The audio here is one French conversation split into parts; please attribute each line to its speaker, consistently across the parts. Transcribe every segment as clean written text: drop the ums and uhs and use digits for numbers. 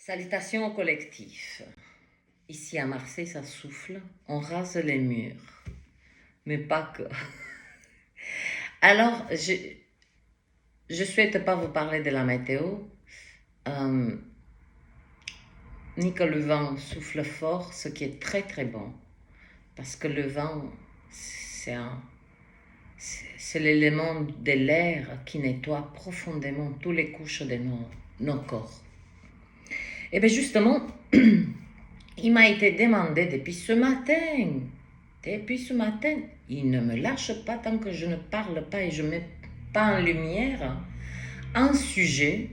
Speaker 1: Salutations au collectif. Ici à Marseille, ça souffle, on rase les murs, mais pas que. Alors, je souhaite pas vous parler de la météo, ni que le vent souffle fort, ce qui est très très bon, parce que le vent, c'est l'élément de l'air qui nettoie profondément toutes les couches de nos corps. Et bien justement, il m'a été demandé depuis ce matin, il ne me lâche pas tant que je ne parle pas et je ne mets pas en lumière un sujet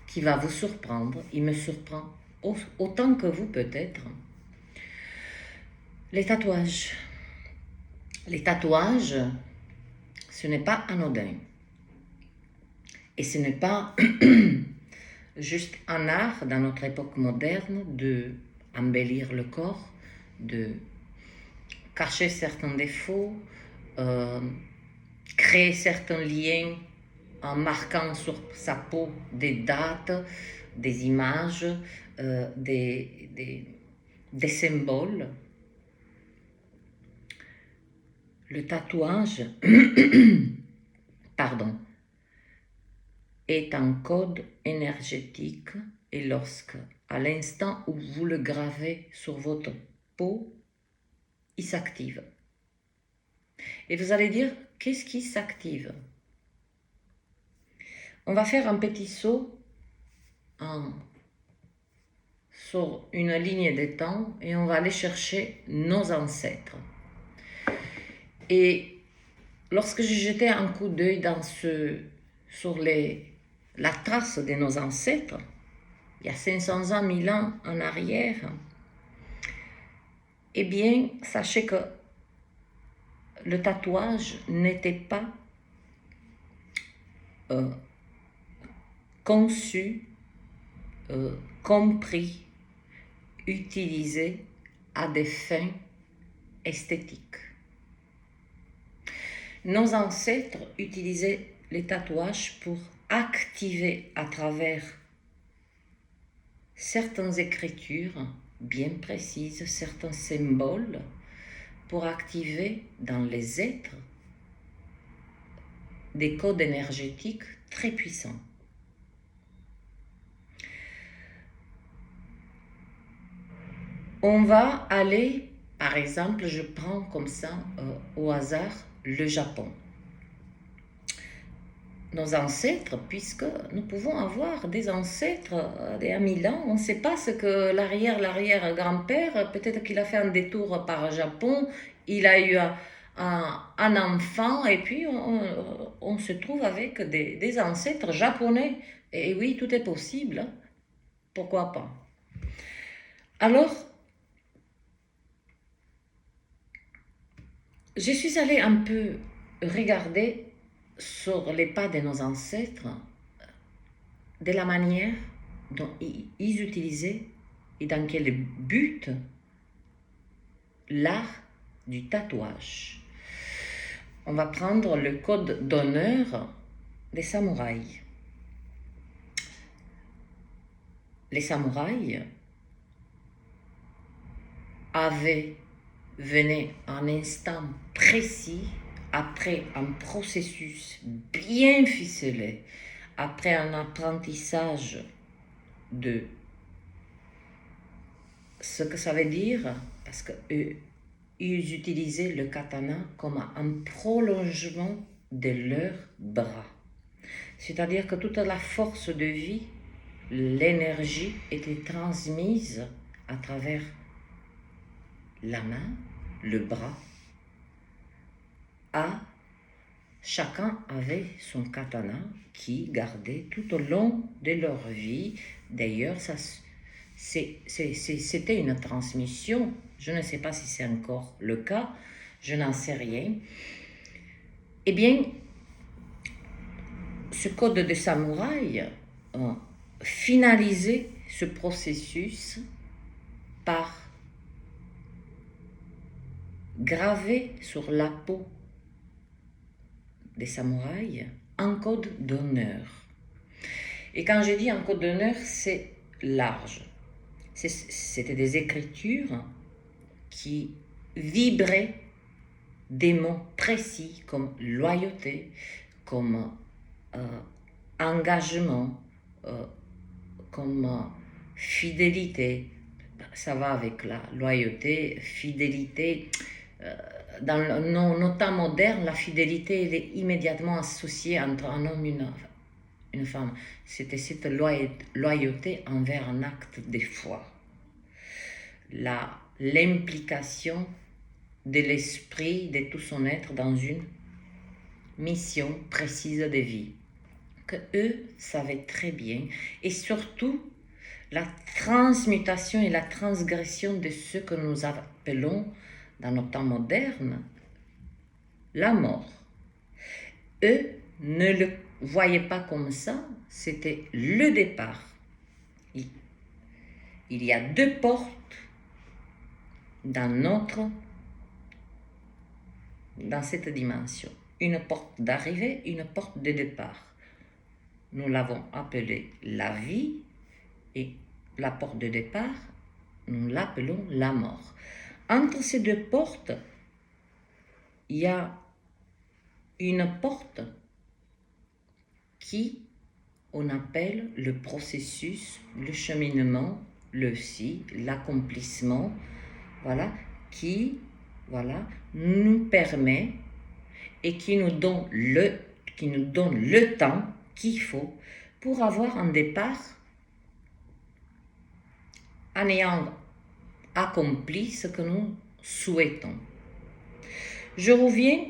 Speaker 1: qui va vous surprendre. Il me surprend autant que vous peut-être. Les tatouages. Les tatouages, ce n'est pas anodin. Et ce n'est pas juste un art dans notre époque moderne de embellir le corps, de cacher certains défauts, créer certains liens en marquant sur sa peau des dates, des images, des symboles. Le tatouage, pardon, est un code énergétique et lorsque, à l'instant où vous le gravez sur votre peau, il s'active. Et vous allez dire, qu'est-ce qui s'active? On va faire un petit saut sur une ligne de temps et on va aller chercher nos ancêtres. Et lorsque j'ai jeté un coup d'œil sur la trace de nos ancêtres, il y a 500 ans, 1000 ans en arrière, eh bien, sachez que le tatouage n'était pas conçu, compris, utilisé à des fins esthétiques. Nos ancêtres utilisaient les tatouages pour activer à travers certaines écritures bien précises, certains symboles, pour activer dans les êtres des codes énergétiques très puissants. On va aller, par exemple, je prends comme ça au hasard le Japon. Nos ancêtres, puisque nous pouvons avoir des ancêtres il y a 1000 ans, on ne sait pas ce que l'arrière-grand-père, peut-être qu'il a fait un détour par le Japon, il a eu un enfant et puis on se trouve avec des ancêtres japonais. Et oui, tout est possible, hein? Pourquoi pas? Alors, je suis allée un peu regarder sur les pas de nos ancêtres, de la manière dont ils utilisaient et dans quel but l'art du tatouage. On va prendre le code d'honneur des samouraïs. Les samouraïs venaient à un instant précis, après un processus bien ficelé, après un apprentissage de ce que ça veut dire, parce qu'ils utilisaient le katana comme un prolongement de leurs bras. C'est-à-dire que toute la force de vie, l'énergie était transmise à travers la main, le bras. Chacun avait son katana qui gardait tout au long de leur vie. D'ailleurs, c'était une transmission. Je ne sais pas si c'est encore le cas, je n'en sais rien. Eh bien, ce code de samouraï finalisait ce processus par graver sur la peau des samouraïs un code d'honneur. Et quand je dis un code d'honneur, c'est large. C'était des écritures qui vibraient des mots précis comme loyauté, comme engagement, comme fidélité. Ça va avec la loyauté, fidélité. Dans nos temps modernes, la fidélité elle est immédiatement associée entre un homme et une femme. C'était cette loyauté envers un acte de foi. L'implication de l'esprit, de tout son être dans une mission précise de vie, que eux savaient très bien, et surtout la transmutation et la transgression de ce que nous appelons dans nos temps modernes la mort. Eux ne le voyaient pas comme ça, c'était le départ. Il y a deux portes dans cette dimension. Une porte d'arrivée, une porte de départ. Nous l'avons appelée la vie et la porte de départ, nous l'appelons la mort. Entre ces deux portes, il y a une porte qui on appelle le processus, le cheminement, l'accomplissement, voilà, qui nous permet et qui nous donne le temps qu'il faut pour avoir un départ en ayant accompli ce que nous souhaitons. Je reviens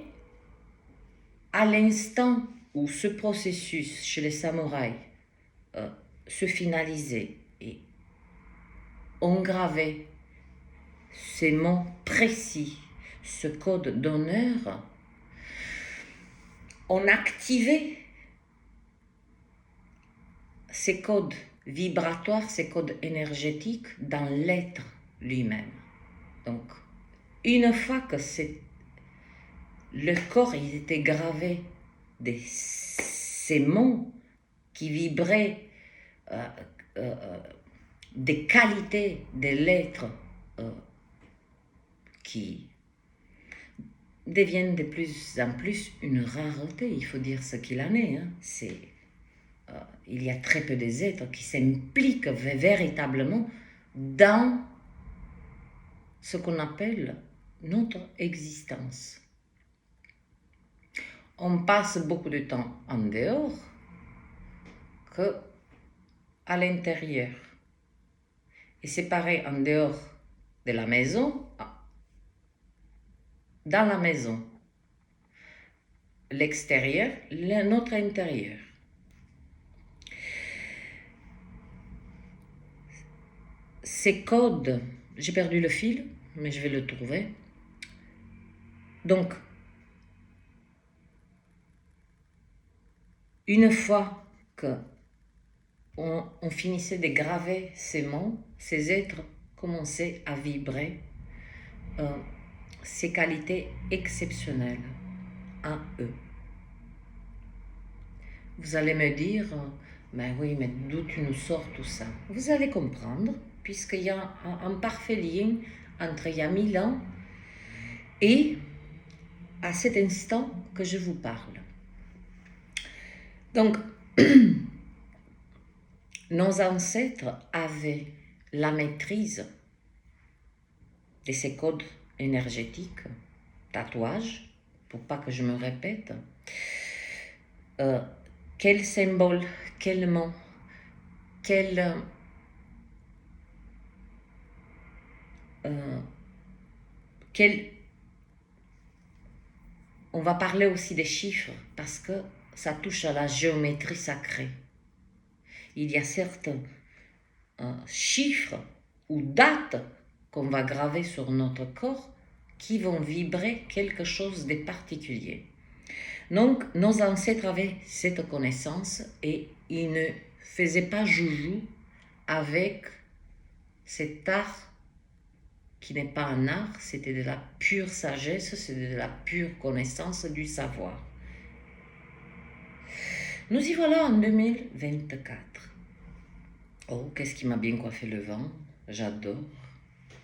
Speaker 1: à l'instant où ce processus chez les samouraïs se finalisait et on gravait ces mots précis, ce code d'honneur, on activait ces codes vibratoires, ces codes énergétiques dans l'être lui-même. Donc, une fois que le corps il était gravé de ces mots qui vibraient des qualités de l'être qui deviennent de plus en plus une rareté, il faut dire ce qu'il en est. Il y a très peu d'êtres qui s'impliquent véritablement dans ce qu'on appelle notre existence. On passe beaucoup de temps en dehors que à l'intérieur. Et c'est pareil en dehors de la maison, dans la maison. L'extérieur, notre intérieur. Ces codes, j'ai perdu le fil, mais je vais le trouver. Donc, une fois que on finissait de graver ces mots, ces êtres commençaient à vibrer ces qualités exceptionnelles en eux. Vous allez me dire, ben oui, mais d'où tu nous sors tout ça? Vous allez comprendre, puisqu'il y a un parfait lien entre il y a 1000 ans et à cet instant que je vous parle. Donc, nos ancêtres avaient la maîtrise de ces codes énergétiques, tatouages, pour pas que je me répète. Quel symbole, quel mot, on va parler aussi des chiffres parce que ça touche à la géométrie sacrée. Il y a certains chiffres ou dates qu'on va graver sur notre corps qui vont vibrer quelque chose de particulier. Donc, nos ancêtres avaient cette connaissance et ils ne faisaient pas joujou avec cet art qui n'est pas un art, c'était de la pure sagesse, c'était de la pure connaissance du savoir. Nous y voilà en 2024. Oh, qu'est-ce qui m'a bien coiffé le vent? J'adore.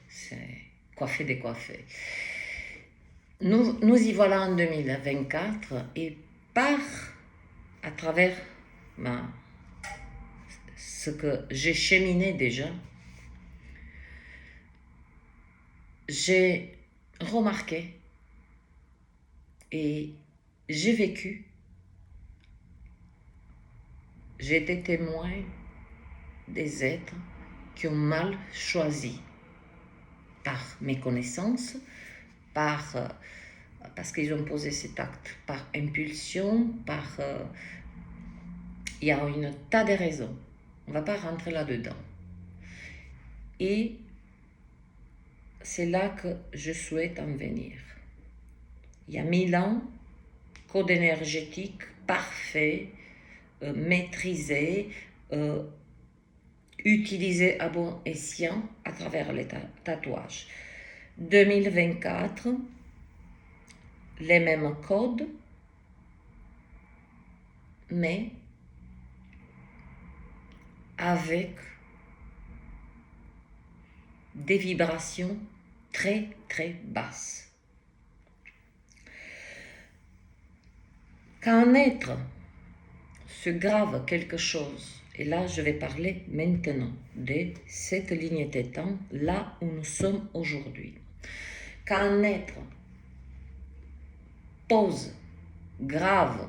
Speaker 1: C'est coiffé décoiffé. Nous y voilà en 2024 et par à travers ce que j'ai cheminé déjà, j'ai remarqué et j'ai vécu, j'ai été témoin des êtres qui ont mal choisi par méconnaissance, parce qu'ils ont posé cet acte, par impulsion, il y a une tas de raisons. On ne va pas rentrer là-dedans. Et c'est là que je souhaite en venir. Il y a 1000 ans, code énergétique parfait, maîtrisé, utilisé à bon escient à travers les tatouages. 2024, les mêmes codes, mais avec des vibrations très très basses. Quand un être se grave quelque chose, et là je vais parler maintenant de cette ligne de temps, là où nous sommes aujourd'hui. Quand un être pose, grave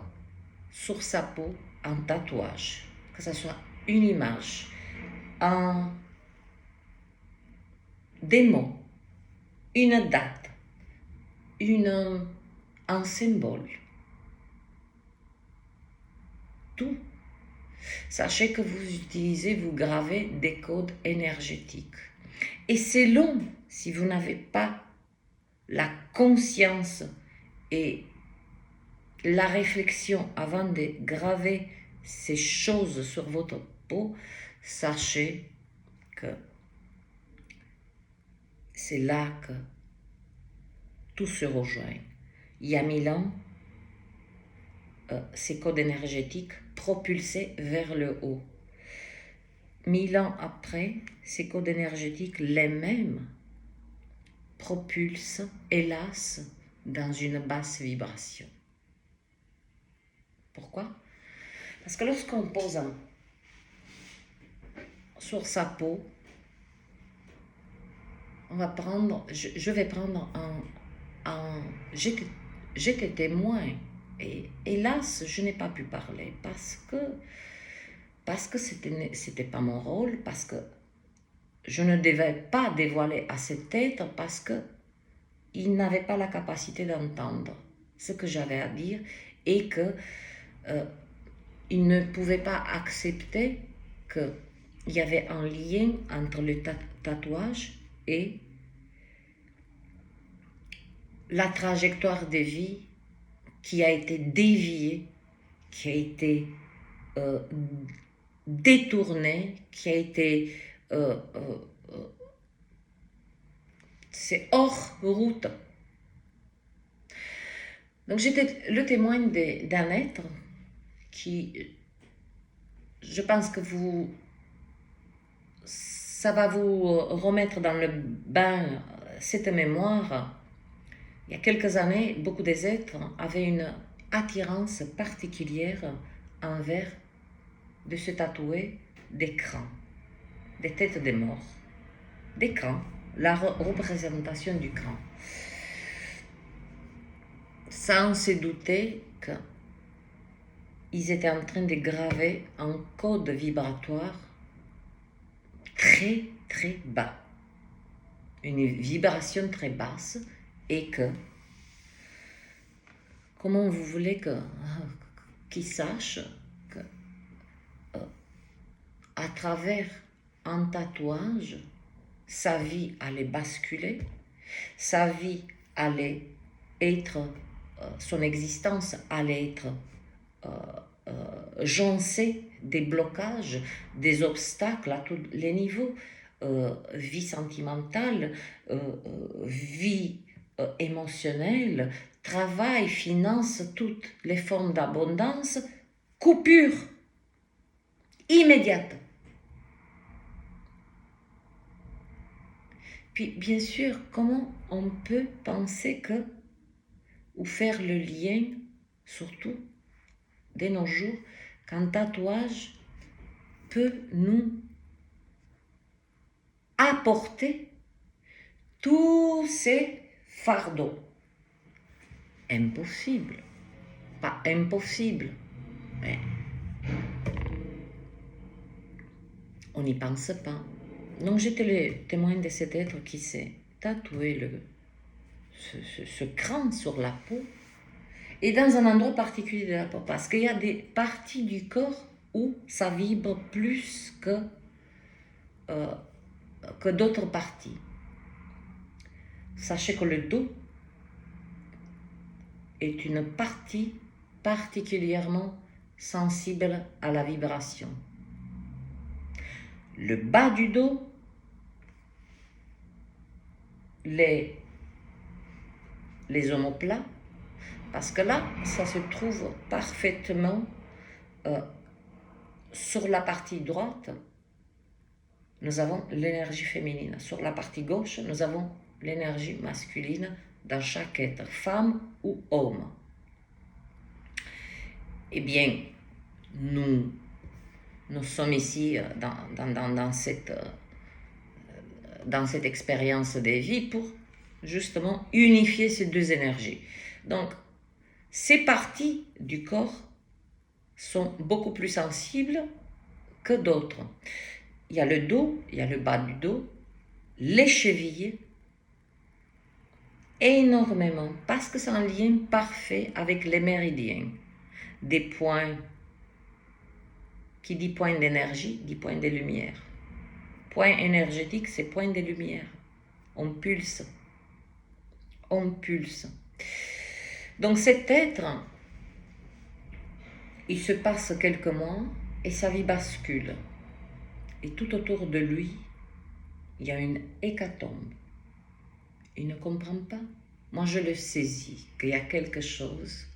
Speaker 1: sur sa peau un tatouage, que ce soit une image, des mots, une date, un symbole, tout. Sachez que vous utilisez, vous gravez des codes énergétiques. Et selon si vous n'avez pas la conscience et la réflexion avant de graver ces choses sur votre peau, sachez que c'est là que tout se rejoint. Il y a 1000 ans, ces codes énergétiques propulsaient vers le haut. 1000 ans après, ces codes énergétiques, les mêmes, propulsent, hélas, dans une basse vibration. Pourquoi? Parce que lorsqu'on pose sur sa peau, on va prendre, je vais prendre j'étais témoin et hélas, je n'ai pas pu parler parce que c'était pas mon rôle, parce que je ne devais pas dévoiler à cet être, parce que il n'avait pas la capacité d'entendre ce que j'avais à dire et que il ne pouvait pas accepter qu'il y avait un lien entre le tatouage et la trajectoire de vie qui a été déviée, qui a été détournée, qui a été... c'est hors route. Donc j'étais le témoin d'un être qui, je pense que ça va vous remettre dans le bain cette mémoire. Il y a quelques années, beaucoup des êtres avaient une attirance particulière envers de se tatouer des crânes, des têtes des morts, des crânes, la représentation du crâne. Sans se douter qu'ils étaient en train de graver un code vibratoire très très bas, une vibration très basse, et que comment vous voulez qu'ils sachent que à travers un tatouage, sa vie allait basculer, sa vie allait être, son existence allait être joncée des blocages, des obstacles à tous les niveaux, vie sentimentale, vie émotionnelle, travail, finance, toutes les formes d'abondance, coupure immédiate. Puis, bien sûr, comment on peut penser que, ou faire le lien, surtout de nos jours, qu'un tatouage peut nous apporter tous ces fardeaux. Impossible. Pas impossible, mais on n'y pense pas. Donc j'étais le témoin de cet être qui s'est tatoué ce cran sur la peau et dans un endroit particulier de la peau, parce qu'il y a des parties du corps où ça vibre plus que d'autres parties. Sachez que le dos est une partie particulièrement sensible à la vibration. Le bas du dos, les omoplats, parce que là, ça se trouve parfaitement sur la partie droite, nous avons l'énergie féminine. Sur la partie gauche, nous avons l'énergie masculine dans chaque être, femme ou homme. Eh bien, nous sommes ici dans cette expérience de vie pour justement unifier ces deux énergies. Donc, ces parties du corps sont beaucoup plus sensibles que d'autres. Il y a le dos, il y a le bas du dos, les chevilles, énormément, parce que c'est un lien parfait avec les méridiens. Des points, qui dit point d'énergie, dit point de lumière. Point énergétique, c'est point de lumière. On pulse. On pulse. Donc cet être, il se passe quelques mois et sa vie bascule. Et tout autour de lui, il y a une hécatombe. Il ne comprend pas. Moi, je le saisis, qu'il y a quelque chose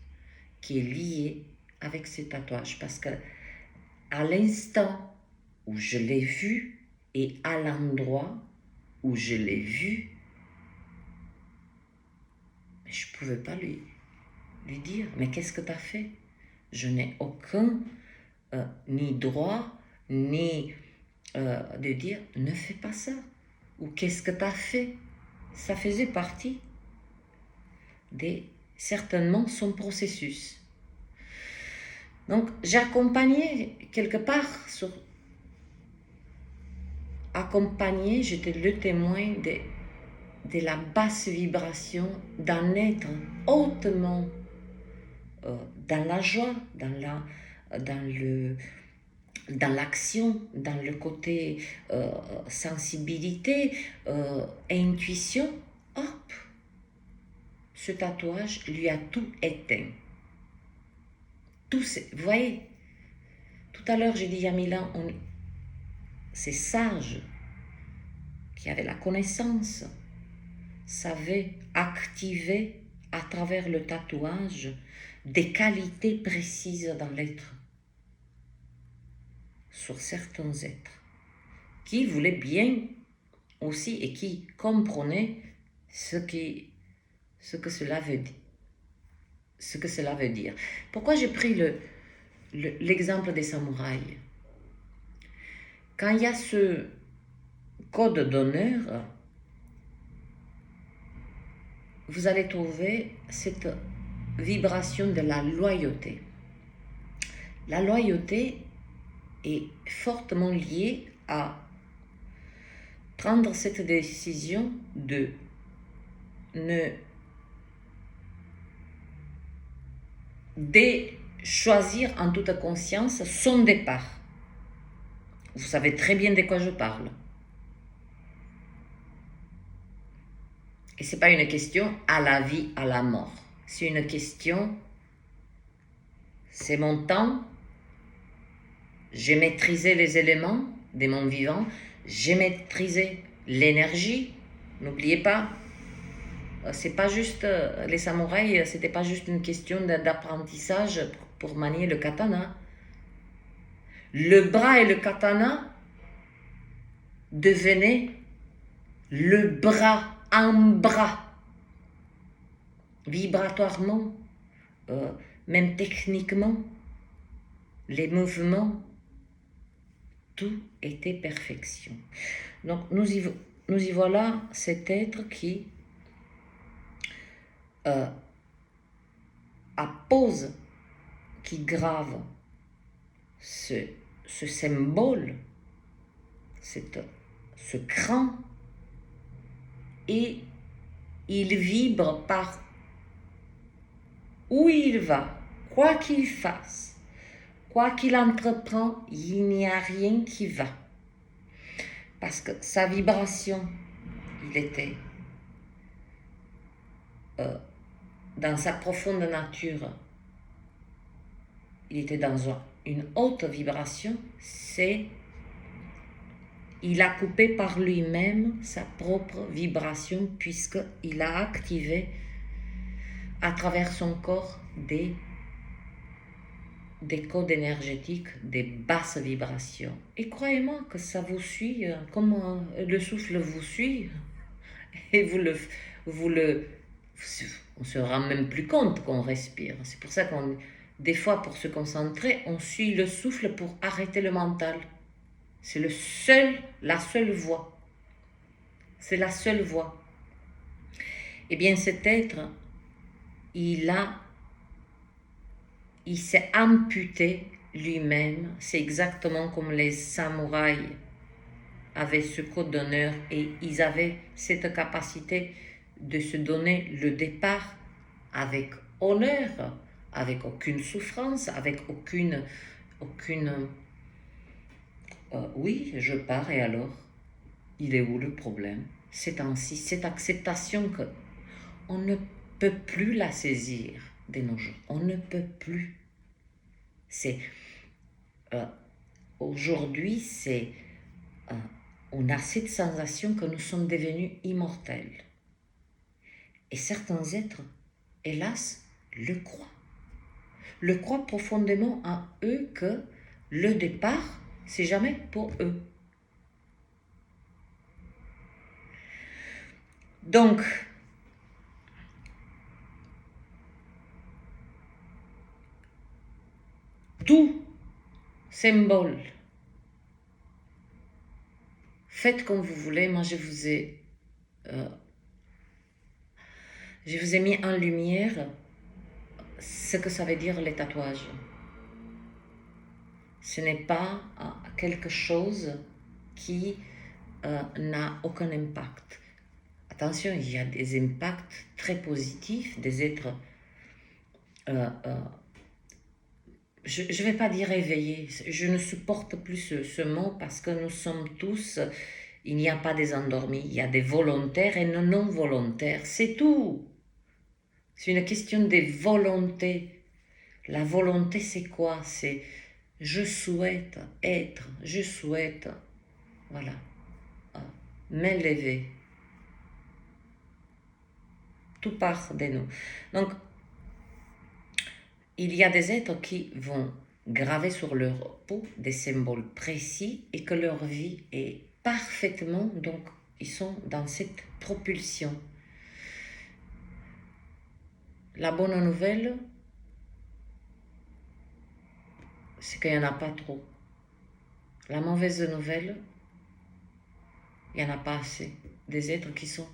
Speaker 1: qui est lié avec ces tatouages. Parce que à l'instant où je l'ai vu et à l'endroit où je l'ai vu, je ne pouvais pas lui dire, mais qu'est-ce que tu as fait? Je n'ai aucun ni droit, ni de dire, ne fais pas ça. Ou qu'est-ce que tu as fait? Ça faisait partie de certainement son processus. Donc, j'ai accompagné quelque part, j'étais le témoin de la basse vibration d'un être hautement dans la joie, dans l'action, dans le côté sensibilité, intuition. Hop, ce tatouage lui a tout éteint. Vous voyez, tout à l'heure j'ai dit Yamila, ces sages qui avaient la connaissance savaient activer à travers le tatouage des qualités précises dans l'être sur certains êtres qui voulaient bien aussi et qui comprenaient ce que cela veut dire. Pourquoi j'ai pris l'exemple des samouraïs? Quand il y a ce code d'honneur, vous allez trouver cette vibration de la loyauté. La loyauté est fortement liée à prendre cette décision de choisir en toute conscience son départ. Vous savez très bien de quoi je parle. Et ce n'est pas une question à la vie, à la mort. C'est une question, c'est mon temps, j'ai maîtrisé les éléments de mon vivant, j'ai maîtrisé l'énergie. N'oubliez pas, c'est pas juste, les samouraïs, c'était pas juste une question d'apprentissage pour manier le katana. Le bras et le katana devenaient le bras en bras, vibratoirement, même techniquement, les mouvements, tout était perfection. Donc nous y voilà, cet être qui appose, qui grave ce symbole, ce cran, et il vibre par où il va, quoi qu'il fasse, quoi qu'il entreprend, il n'y a rien qui va. Parce que sa vibration, il était dans sa profonde nature, il était dans une haute vibration, il a coupé par lui-même sa propre vibration puisqu'il a activé à travers son corps des codes énergétiques, des basses vibrations. Et croyez-moi que ça vous suit, comme le souffle vous suit, et on se rend même plus compte qu'on respire. C'est pour ça des fois, pour se concentrer, on suit le souffle pour arrêter le mental. C'est la seule voie. C'est la seule voie. Eh bien, cet être, il s'est amputé lui-même. C'est exactement comme les samouraïs avaient ce code d'honneur et ils avaient cette capacité de se donner le départ avec honneur, avec aucune souffrance, avec aucune oui, je pars et alors, il est où le problème? C'est ainsi, cette acceptation que on ne peut plus la saisir de nos jours. On ne peut plus. C'est aujourd'hui, on a cette sensation que nous sommes devenus immortels. Et certains êtres, hélas, le croient profondément en eux que le départ, c'est jamais pour eux. Donc, tout symbole, faites comme vous voulez. Moi, je vous ai mis en lumière ce que ça veut dire les tatouages. Ce n'est pas quelque chose qui n'a aucun impact. Attention, il y a des impacts très positifs, des êtres, je ne vais pas dire éveillés, je ne supporte plus ce mot parce que nous sommes tous, il n'y a pas des endormis, il y a des volontaires et non volontaires, c'est tout. C'est une question de volonté. La volonté, c'est quoi? C'est je souhaite être, je souhaite, voilà, m'élever. Tout part de nous. Donc, il y a des êtres qui vont graver sur leur peau des symboles précis et que leur vie est parfaitement, donc ils sont dans cette propulsion. La bonne nouvelle, c'est qu'il n'y en a pas trop. La mauvaise nouvelle, il n'y en a pas assez. Des êtres qui sont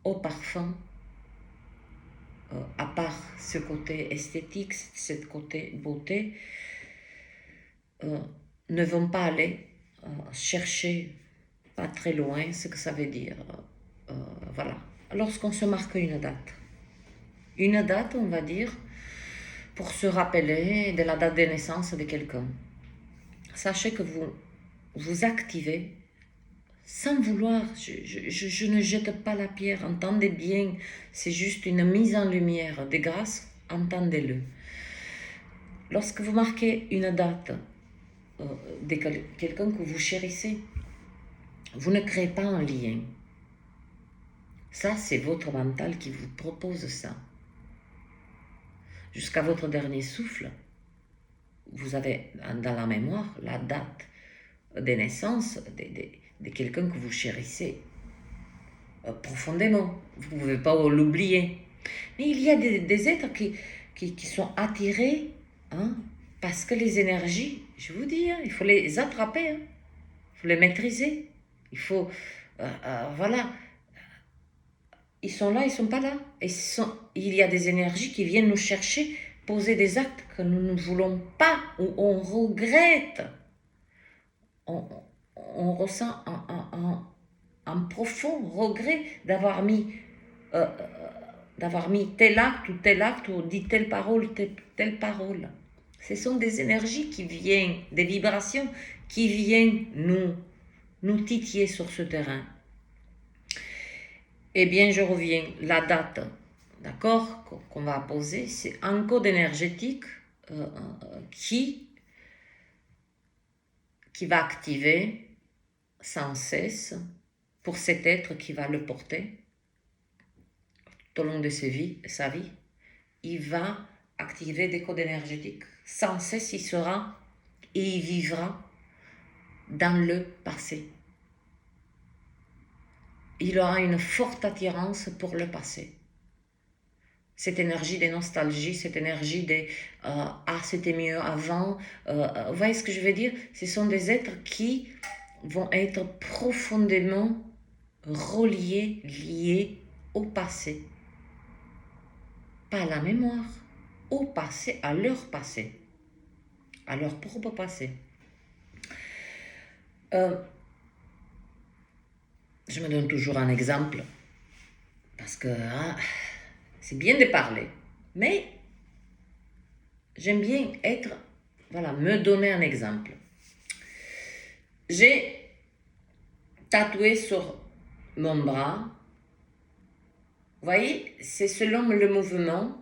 Speaker 1: au parfum, à part ce côté esthétique, ce côté beauté, ne vont pas aller chercher pas très loin ce que ça veut dire. Voilà. Lorsqu'on se marque une date, on va dire, pour se rappeler de la date de naissance de quelqu'un. Sachez que vous activez sans vouloir, je ne jette pas la pierre, entendez bien, c'est juste une mise en lumière de grâce, entendez-le. Lorsque vous marquez une date de quelqu'un que vous chérissez, vous ne créez pas un lien. Ça, c'est votre mental qui vous propose ça. Jusqu'à votre dernier souffle, vous avez dans la mémoire la date de naissance de quelqu'un que vous chérissez. profondément. Vous ne pouvez pas l'oublier. Mais il y a des êtres qui sont attirés, hein, parce que les énergies, je vous dis, hein, il faut les attraper, hein, il faut les maîtriser. Il faut, voilà, ils sont là, ils ne sont pas là. Il y a des énergies qui viennent nous chercher, poser des actes que nous ne voulons pas, ou on regrette. On ressent un profond regret d'avoir mis tel acte ou dit telle parole. Ce sont des énergies qui viennent, des vibrations qui viennent nous titiller sur ce terrain. Eh bien, je reviens, la date, d'accord, qu'on va poser, c'est un code énergétique qui va activer sans cesse pour cet être qui va le porter tout au long de sa vie, il va activer des codes énergétiques. Sans cesse, il sera et il vivra dans le passé. Il aura une forte attirance pour le passé. Cette énergie des nostalgies, cette énergie des « ah, c'était mieux avant ». Vous voyez ce que je veux dire? Ce sont des êtres qui vont être profondément reliés, liés au passé. Pas à la mémoire, au passé, à leur passé, à leur propre passé. Je me donne toujours un exemple, parce que c'est bien de parler, mais j'aime bien me donner un exemple. J'ai tatoué sur mon bras, vous voyez, c'est selon le mouvement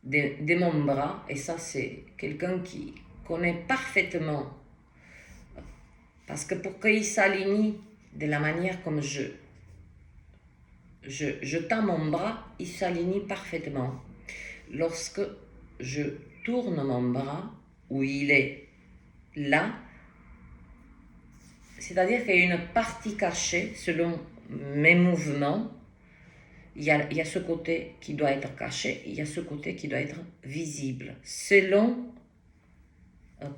Speaker 1: de mon bras, et ça c'est quelqu'un qui connaît parfaitement, parce que pour qu'il s'aligne de la manière comme je tends mon bras, il s'aligne parfaitement. Lorsque je tourne mon bras, où il est là, c'est-à-dire qu'il y a une partie cachée selon mes mouvements. Il y a ce côté qui doit être caché, il y a ce côté qui doit être visible, selon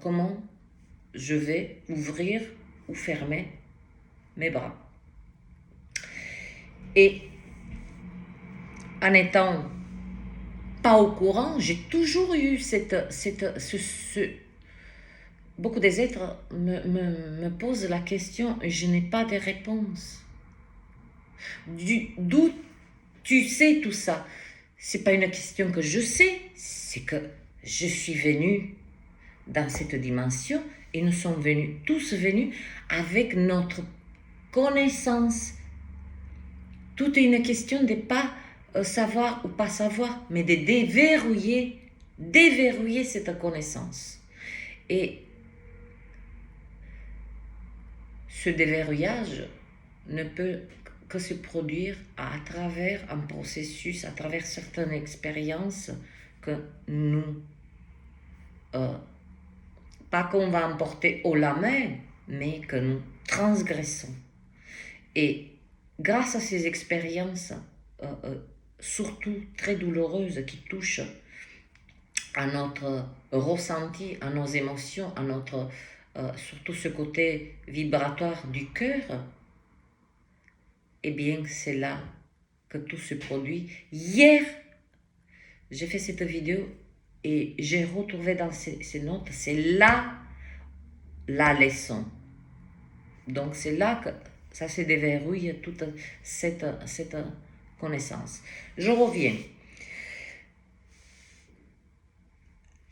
Speaker 1: comment je vais ouvrir ou fermer mes bras. Et en étant pas au courant, j'ai toujours eu beaucoup des êtres me posent la question et je n'ai pas de réponse. D'où tu sais tout ça? C'est pas une question que je sais, c'est que je suis venue dans cette dimension et nous sommes tous venus avec notre connaissance. Tout est une question de pas savoir ou pas savoir, mais de déverrouiller cette connaissance. Et ce déverrouillage ne peut que se produire à travers un processus, à travers certaines expériences que nous, pas qu'on va emporter haut la main, mais que nous transgressons. Et grâce à ces expériences, surtout très douloureuses, qui touchent à notre ressenti, à nos émotions, à notre, surtout ce côté vibratoire du cœur, eh bien c'est là que tout se produit. Hier, j'ai fait cette vidéo et j'ai retrouvé dans ces notes, c'est là la leçon. Donc c'est là que ça se déverrouille, toute cette connaissance. Je reviens.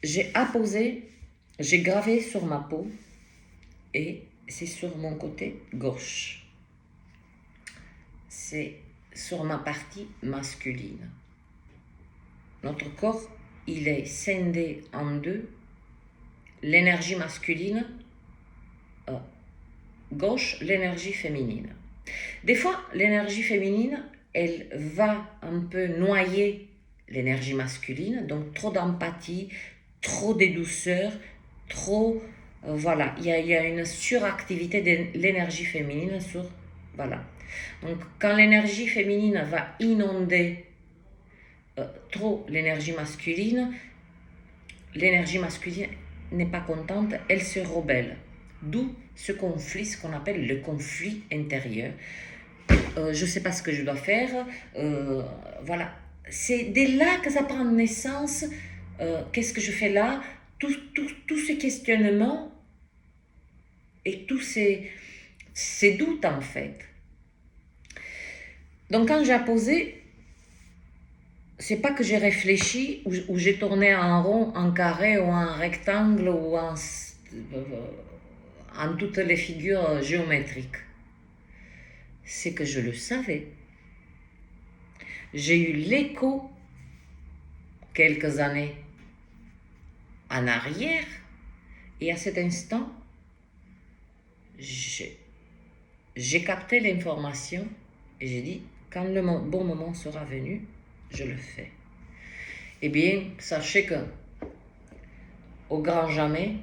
Speaker 1: J'ai apposé, j'ai gravé sur ma peau et c'est sur mon côté gauche. C'est sur ma partie masculine. Notre corps, il est scindé en deux. L'énergie masculine, gauche, l'énergie féminine. Des fois, l'énergie féminine, elle va un peu noyer l'énergie masculine, donc trop d'empathie, trop de douceur, trop... voilà, il y a une suractivité de l'énergie féminine sur Voilà. Donc, quand l'énergie féminine va inonder trop l'énergie masculine n'est pas contente, elle se rebelle. D'où ce conflit, ce qu'on appelle le conflit intérieur. Je ne sais pas ce que je dois faire. Voilà. C'est dès là que ça prend naissance. Qu'est-ce que je fais là? Tous ces questionnements et tous ces doutes, en fait. Donc, quand j'ai posé, c'est pas que j'ai réfléchi ou j'ai tourné en rond, en carré ou en rectangle ou en toutes les figures géométriques. C'est que je le savais. J'ai eu l'écho quelques années en arrière et à cet instant, j'ai capté l'information et j'ai dit, quand le bon moment sera venu, je le fais. Eh bien, sachez que, au grand jamais,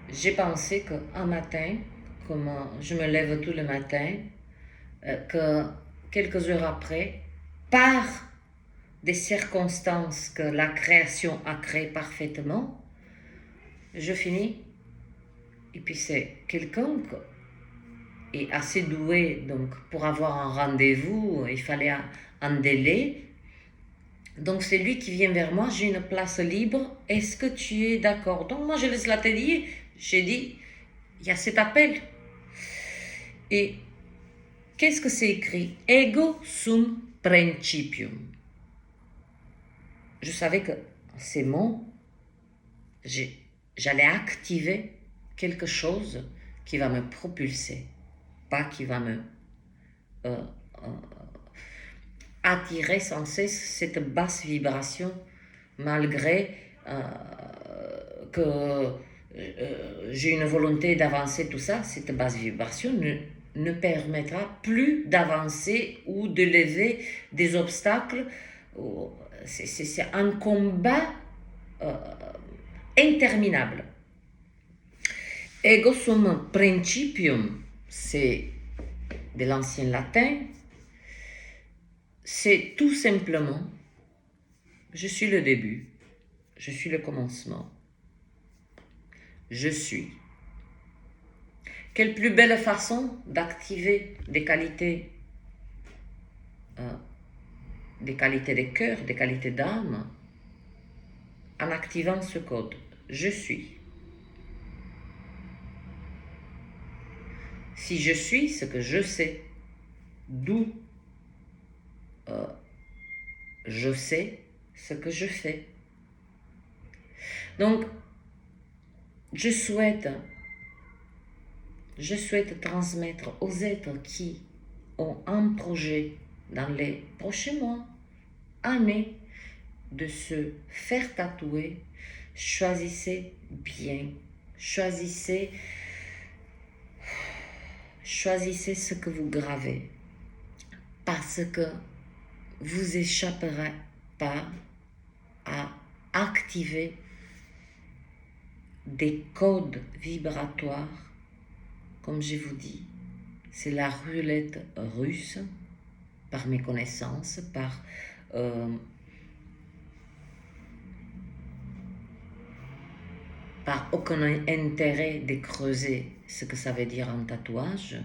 Speaker 1: j'ai pensé qu'un matin, comme je me lève tout le matin, que quelques heures après, par des circonstances que la création a créées parfaitement, je finis. Et puis c'est quelqu'un qui est assez doué, donc pour avoir un rendez-vous, il fallait un délai. Donc c'est lui qui vient vers moi, j'ai une place libre, est-ce que tu es d'accord? Donc moi je laisse l'atelier, j'ai dit, il y a cet appel. Et qu'est-ce que c'est écrit? Ego sum principium. Je savais que ces mots, j'allais activer quelque chose qui va me propulser, pas qui va me attirer sans cesse cette basse vibration, malgré que j'ai une volonté d'avancer, tout ça, cette basse vibration ne permettra plus d'avancer ou de lever des obstacles. C'est un combat interminable. Ego sum principium, c'est de l'ancien latin, c'est tout simplement, je suis le début, je suis le commencement, je suis. Quelle plus belle façon d'activer des qualités de cœur, des qualités d'âme, en activant ce code, je suis. Si je suis ce que je sais, d'où je sais ce que je fais. Donc, je souhaite transmettre aux êtres qui ont un projet dans les prochains mois, années, de se faire tatouer. Choisissez bien, choisissez ce que vous gravez, parce que vous échapperez pas à activer des codes vibratoires. Comme je vous dis, c'est la roulette russe, par mes connaissances, par aucun intérêt de creuser ce que ça veut dire un tatouage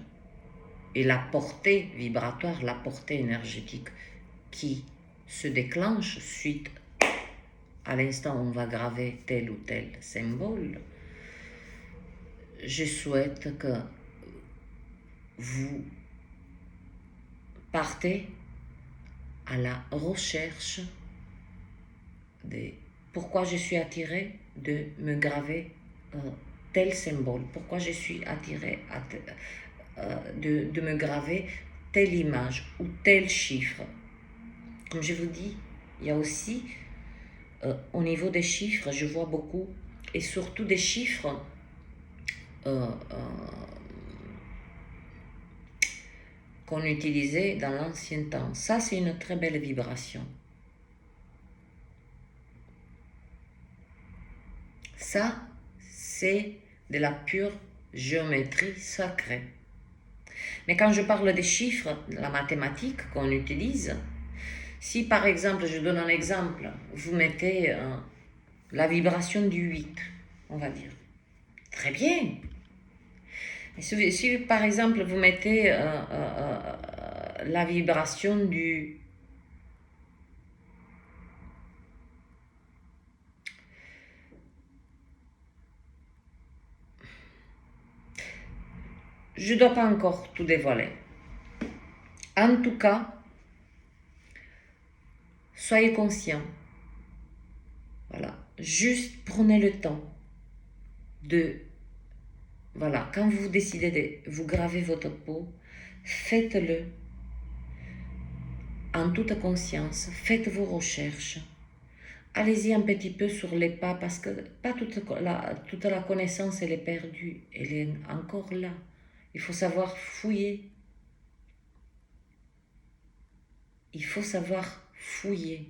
Speaker 1: et la portée vibratoire, la portée énergétique qui se déclenche suite à l'instant où on va graver tel ou tel symbole. Je souhaite que vous partez à la recherche de pourquoi je suis attiré de me graver tel symbole, pourquoi je suis attiré de me graver telle image ou tel chiffre. Comme je vous dis, il y a aussi au niveau des chiffres, je vois beaucoup, et surtout des chiffres qu'on utilisait dans l'ancien temps. Ça, c'est une très belle vibration. Ça, c'est de la pure géométrie sacrée. Mais quand je parle des chiffres, la mathématique qu'on utilise, si par exemple, je donne un exemple, vous mettez la vibration du 8, on va dire. Très bien. Et si par exemple vous mettez la vibration du... Je ne dois pas encore tout dévoiler. En tout cas, soyez conscients. Voilà. Juste prenez le temps de... Voilà. Quand vous décidez de vous graver votre peau, faites-le en toute conscience. Faites vos recherches. Allez-y un petit peu sur les pas parce que pas toute la connaissance elle est perdue. Elle est encore là. Il faut savoir fouiller. Il faut savoir fouiller.